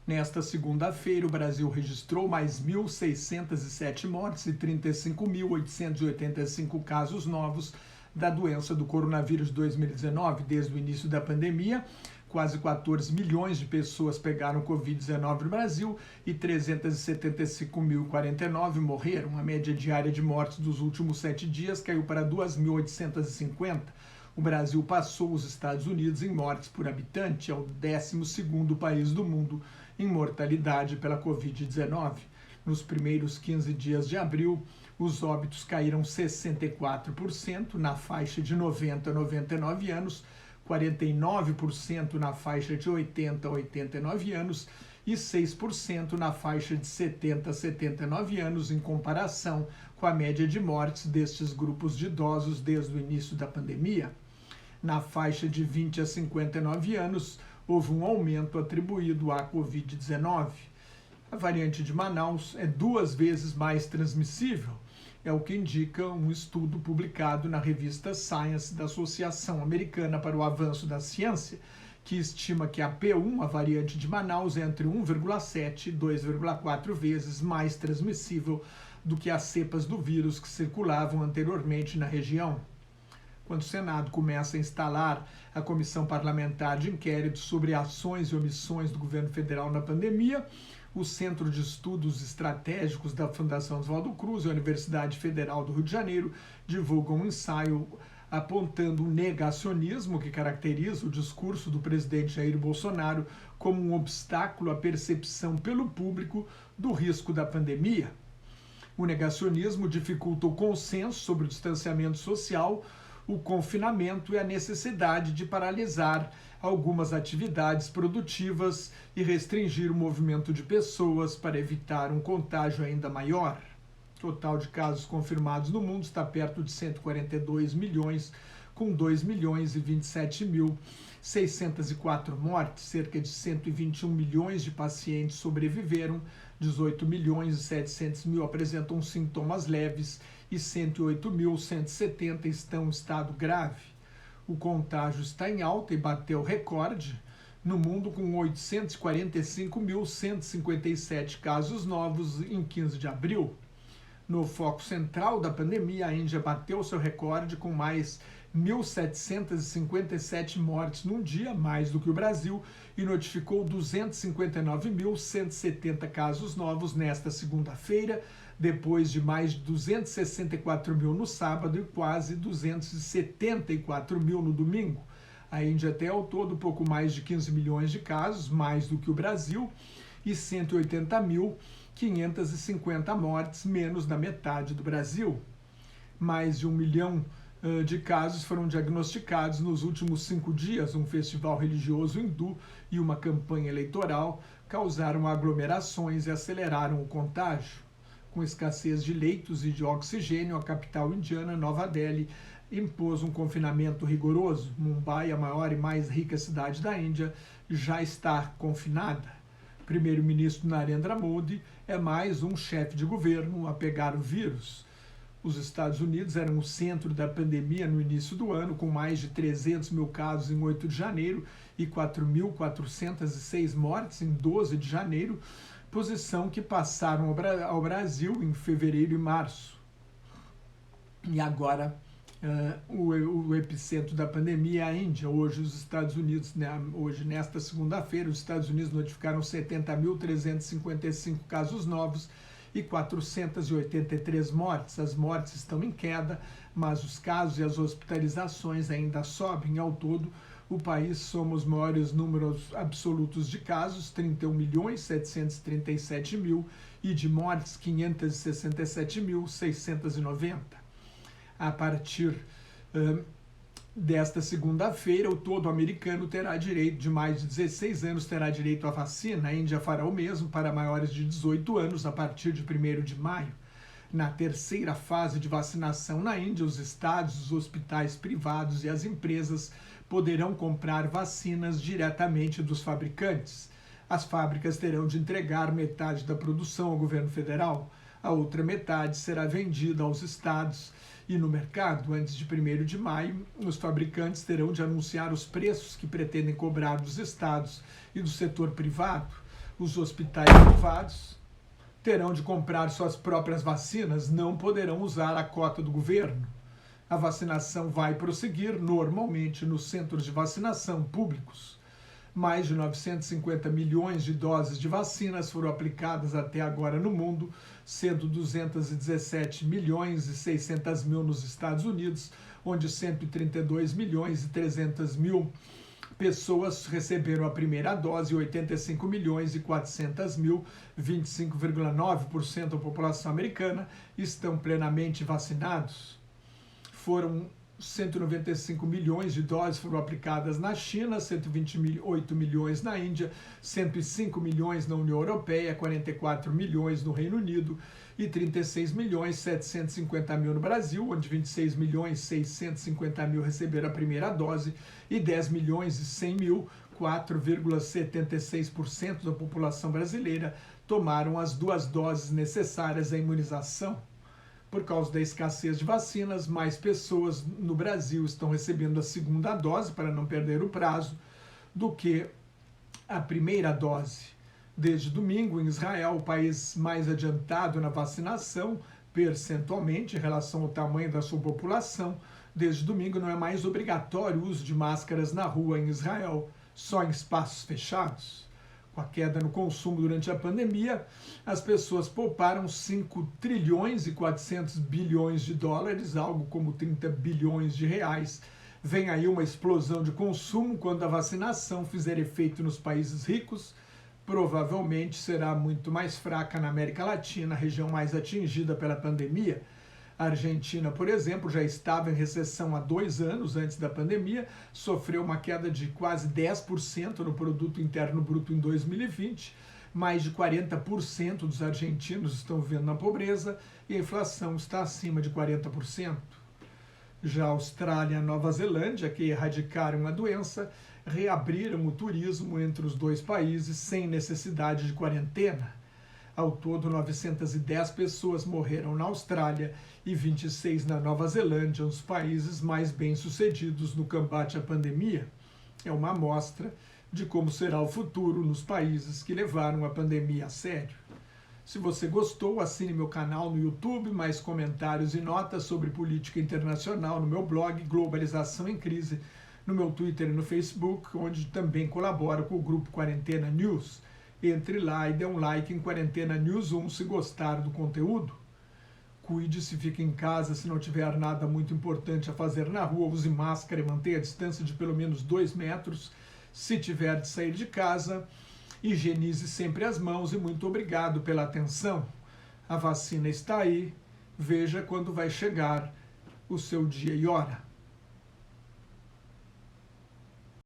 Nesta segunda-feira, o Brasil registrou mais 1.607 mortes e 35.885 casos novos da doença do coronavírus 2019. Desde o início da pandemia, quase 14 milhões de pessoas pegaram Covid-19 no Brasil e 375.049 morreram. A média diária de mortes dos últimos 7 dias caiu para 2.850. O Brasil passou os Estados Unidos em mortes por habitante, é o 12º país do mundo em mortalidade pela Covid-19. Nos primeiros 15 dias de abril, os óbitos caíram 64% na faixa de 90 a 99 anos, 49% na faixa de 80 a 89 anos e 6% na faixa de 70 a 79 anos, em comparação com a média de mortes destes grupos de idosos desde o início da pandemia. Na faixa de 20 a 59 anos, houve um aumento atribuído à Covid-19. A variante de Manaus é 2 vezes mais transmissível, é o que indica um estudo publicado na revista Science da Associação Americana para o Avanço da Ciência, que estima que a P1, a variante de Manaus, é entre 1,7 e 2,4 vezes mais transmissível do que as cepas do vírus que circulavam anteriormente na região. Quando o Senado começa a instalar a Comissão Parlamentar de Inquérito sobre ações e omissões do governo federal na pandemia, o Centro de Estudos Estratégicos da Fundação Oswaldo Cruz e a Universidade Federal do Rio de Janeiro divulgam um ensaio apontando o negacionismo que caracteriza o discurso do presidente Jair Bolsonaro como um obstáculo à percepção pelo público do risco da pandemia. O negacionismo dificulta o consenso sobre o distanciamento social, o confinamento e a necessidade de paralisar algumas atividades produtivas e restringir o movimento de pessoas para evitar um contágio ainda maior. O total de casos confirmados no mundo está perto de 142 milhões, com 2.027.604 mortes. Cerca de 121 milhões de pacientes sobreviveram, 18.700.000 apresentam sintomas leves e 108.170 estão em estado grave. O contágio está em alta e bateu recorde no mundo com 845.157 casos novos em 15 de abril. No foco central da pandemia, a Índia bateu seu recorde com mais 1.757 mortes num dia, mais do que o Brasil, e notificou 259.170 casos novos nesta segunda-feira, depois de mais de 264 mil no sábado e quase 274 mil no domingo. A Índia tem ao todo pouco mais de 15 milhões de casos, mais do que o Brasil, e 180.550 mortes, menos da metade do Brasil. Mais de 1 milhão de casos foram diagnosticados nos últimos 5 dias. Um festival religioso hindu e uma campanha eleitoral causaram aglomerações e aceleraram o contágio. Com escassez de leitos e de oxigênio, a capital indiana, Nova Delhi, impôs um confinamento rigoroso. Mumbai, a maior e mais rica cidade da Índia, já está confinada. O primeiro-ministro Narendra Modi é mais um chefe de governo a pegar o vírus. Os Estados Unidos eram o centro da pandemia no início do ano, com mais de 300 mil casos em 8 de janeiro e 4.406 mortes em 12 de janeiro, posição que passaram ao Brasil em fevereiro e março. E agora, o epicentro da pandemia é a Índia. Hoje, os Estados Unidos, hoje nesta segunda-feira, os Estados Unidos notificaram 70.355 casos novos e 483 mortes. As mortes estão em queda, mas os casos e as hospitalizações ainda sobem. Ao todo, o país soma os maiores números absolutos de casos, 31.737.000, e de mortes, 567.690. A partir desta segunda-feira, o todo americano terá direito, de mais de 16 anos, terá direito à vacina. A Índia fará o mesmo para maiores de 18 anos a partir de 1º de maio. Na terceira fase de vacinação na Índia, os estados, os hospitais privados e as empresas poderão comprar vacinas diretamente dos fabricantes. As fábricas terão de entregar metade da produção ao governo federal. A outra metade será vendida aos estados e no mercado. Antes de 1º de maio, os fabricantes terão de anunciar os preços que pretendem cobrar dos estados e do setor privado. Os hospitais privados terão de comprar suas próprias vacinas, não poderão usar a cota do governo. A vacinação vai prosseguir normalmente nos centros de vacinação públicos. Mais de 950 milhões de doses de vacinas foram aplicadas até agora no mundo, sendo 217 milhões e 600 mil nos Estados Unidos, onde 132 milhões e 300 mil pessoas receberam a primeira dose, 85 milhões e 400 mil, 25,9% da população americana, estão plenamente vacinados. Foram 195 milhões de doses foram aplicadas na China, 128 milhões na Índia, 105 milhões na União Europeia, 44 milhões no Reino Unido e 36 milhões 750 mil no Brasil, onde 26 milhões 650 mil receberam a primeira dose e 10 milhões e 100 mil, 4,76% da população brasileira, tomaram as 2 doses necessárias à imunização. Por causa da escassez de vacinas, mais pessoas no Brasil estão recebendo a segunda dose, para não perder o prazo, do que a primeira dose. Desde domingo, em Israel, o país mais adiantado na vacinação, percentualmente, em relação ao tamanho da sua população, desde domingo não é mais obrigatório o uso de máscaras na rua em Israel, só em espaços fechados. Com a queda no consumo durante a pandemia, as pessoas pouparam 5 trilhões e 400 bilhões de dólares, algo como 30 bilhões de reais. Vem aí uma explosão de consumo quando a vacinação fizer efeito nos países ricos. Provavelmente será muito mais fraca na América Latina, a região mais atingida pela pandemia. A Argentina, por exemplo, já estava em recessão há 2 anos antes da pandemia, sofreu uma queda de quase 10% no produto interno bruto em 2020, mais de 40% dos argentinos estão vivendo na pobreza e a inflação está acima de 40%. Já a Austrália e a Nova Zelândia, que erradicaram a doença, reabriram o turismo entre os 2 países sem necessidade de quarentena. Ao todo, 910 pessoas morreram na Austrália e 26 na Nova Zelândia, os países mais bem-sucedidos no combate à pandemia. É uma amostra de como será o futuro nos países que levaram a pandemia a sério. Se você gostou, assine meu canal no YouTube, mais comentários e notas sobre política internacional no meu blog Globalização em Crise, no meu Twitter e no Facebook, onde também colaboro com o grupo Quarentena News. Entre lá e dê um like em Quarentena News 1 se gostar do conteúdo. Cuide-se, fique em casa se não tiver nada muito importante a fazer na rua, use máscara e mantenha a distância de pelo menos 2 metros. Se tiver de sair de casa, higienize sempre as mãos e muito obrigado pela atenção. A vacina está aí, veja quando vai chegar o seu dia e hora.